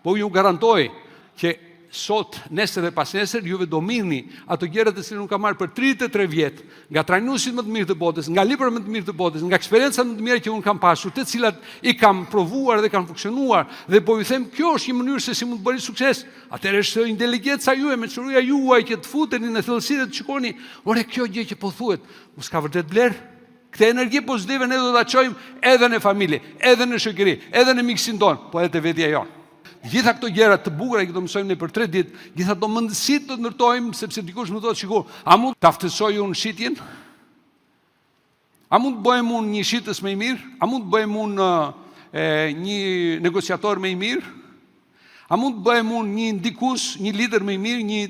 Po ju garantoj që sot, nesër dhe pas nesër, juve do mirni ato gjërat të cilën unë kam marrë për 33 vjet, nga trajnuesit më të mirë të botës, nga librat më të mirë të botës, nga eksperiencat më të mira që unë kam pasur, të cilat i kam provuar dhe kanë funksionuar, dhe po ju them, kjo është një mënyrë se si mund të bëni sukses. Atëherë është inteligjenca juaj, mençuria juaj që të futeni në thellësi dhe të shikoni, ore kjo gjë që po thuhet, mos ka vërtet vlerë? Këtë energji pozitive ne do ta çojmë edhe në familje, edhe në shoqëri, edhe në miksin tonë, po edhe te vetja jonë. Gjitha këto gjëra të bukura që do mësojmë ne për 3 ditë, gjitha ato mundësitë do të ndërtojmë, sepse dikush më thotë, shiko, a mund ta aftësoj unë shitjen? A mund të bëhem unë një shitës më i mirë? A mund të bëhem unë një negociator më i mirë? A mund të bëhem unë një ndikues, një lider më i mirë, një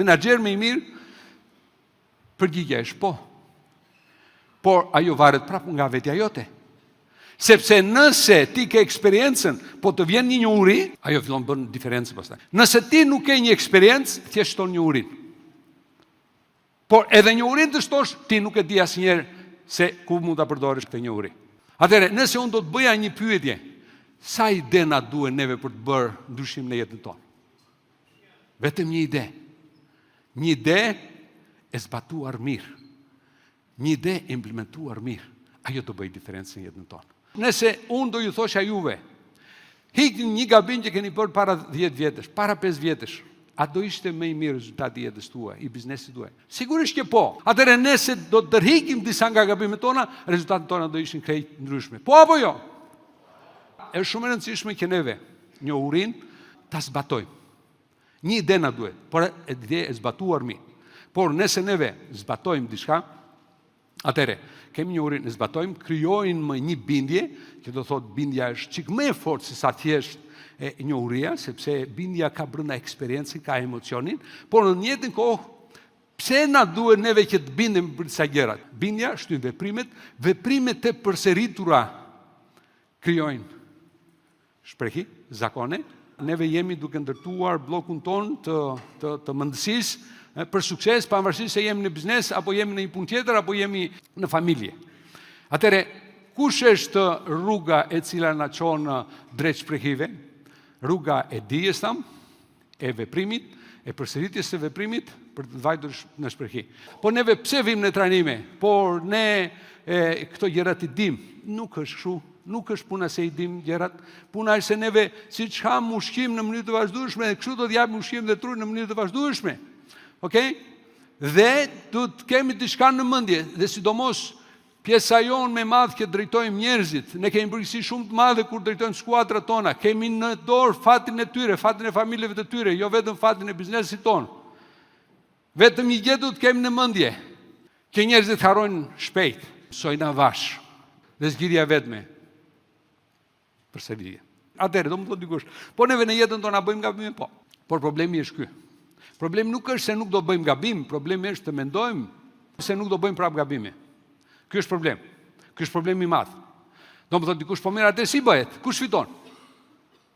menaxher më i mirë? Përgjigjja është po. Por ajo varet prapë nga vetja jote. Sepse nëse ti ke eksperiencën, po të vjen një njohuri, ajo fillon bën diferencë pastaj. Nëse ti nuk ke një eksperiencë, thjesht shton njohurinë. Por edhe njohurinë të shtosh, ti nuk e di asnjëherë se ku mund ta përdorësh këtë njohuri. Atëherë, nëse unë do të bëja një pyetje, sa ide na duhen neve për të bërë ndryshim në jetën tonë? Vetëm një ide. Një ide e zbatuar mirë. Një ide e implementuar mirë. Ajo do bëj diferencën në jetën tonë. Nëse unë do ju thosha juve, hikni një gabim që keni bërë para 10 vjetësh, para 5 vjetësh, a do ishte më i mirë rezultati i jetës tuaj, i biznesit tuaj? Sigurisht që po. Atëherë nëse do të tërhiqim disa nga gabimet tona, rezultatet tona do ishin krejt ndryshme. Po apo jo? Është shumë e rëndësishme që neve njohurinë ta zbatojmë. Një ide na duhet, por ide e zbatuar mirë. Por nëse neve zbatojmë diçka, atëherë kemi njohurinë, ne zbatojmë, krijojmë më një bindje, që do thotë bindja është çik më e fortë se sa thjesht njohuria, sepse bindja ka brenda eksperiencën, ka emocionin, por në të njëjtën kohë, pse na duhet neve që të bindem për disa gjëra? Bindja shtyn veprimet, veprimet e përsëritura krijojnë shprehi, zakone. Neve jemi duke ndërtuar bllokun ton të mendësisë për sukses, pavarësisht se jemi në biznes, apo jemi në një punë tjetër, apo jemi në familje. Atëre, kush është rruga e cila na çon drejt shprehive? Rruga e dijes tam, e veprimit, e përsëritjes së veprimit për të vajtur në shprehi. Po neve pse vim në trajnime? Por ne këto gjërat i dim. Nuk është kështu. Nuk është puna se i dim gjërat. Puna është se neve siç ham ushqim në mënyrë të vazhdueshme, kështu do të japim ushqim dhe trupit në mënyrë të vazhdueshme. Okej? Dhe do të kemi diçka në mendje, dhe sidomos pjesa jonë me madh që drejtojmë njerëzit. Ne kemi përgjegjësi shumë të madhe kur drejtojmë skuadrat tona. Kemi në dorë fatin e tyre, fatin e familjeve të tyre, jo vetëm fatin e biznesit ton. Vetëm një gjë do të kemi në mendje, që njerëzit harrojnë shpejt, sojnë avash, dhe zgjidhja vetme përsëritje. Atëherë do më thotë dikush, po neve në jetën tonë bëjmë gabime, po. Por problemi është ky. Problemi nuk është se nuk do bëjmë gabim, problemi është të mendojmë se nuk do bëjmë prapë gabime. Ky është problem. Ky është problemi i madh. Do më thotë dikush, po mirë, atë si bëhet? Kush fiton?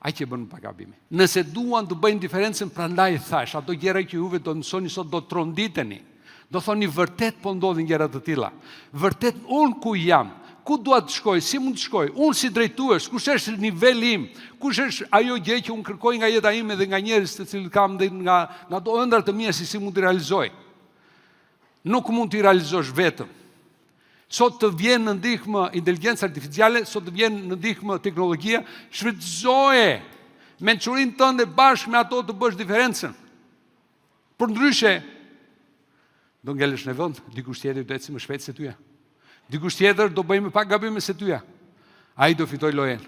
Ai që bën pa gabime. Nëse duan të bëjnë diferencën, prandaj thash, ato gjëra që juve do të mësoni sot do të tronditeni. Do thoni vërtet po ndodhin gjëra të tilla. Vërtet unë ku jam? Ku dua të shkoj, si mund të shkoj, unë si drejtues, kush është niveli im, kush është ajo gjë që unë kërkoj nga jeta ime dhe nga njerëz të cilët kam dhe nga ato ëndra të mia si mund të realizoj. Nuk mund të realizosh vetëm. Sot të vjen në ndihmë inteligjenca artificiale, sot të vjen në ndihmë teknologjia, shfrytëzoje mençurinë tënde bashkë me ato të bësh diferencën. Përndryshe do ngelesh në vend, dikush tjetër do ecë më shpejt se tyja. Dikush tjetër do bëjmë pak gabime se tyja. Ai do fitoj lojën.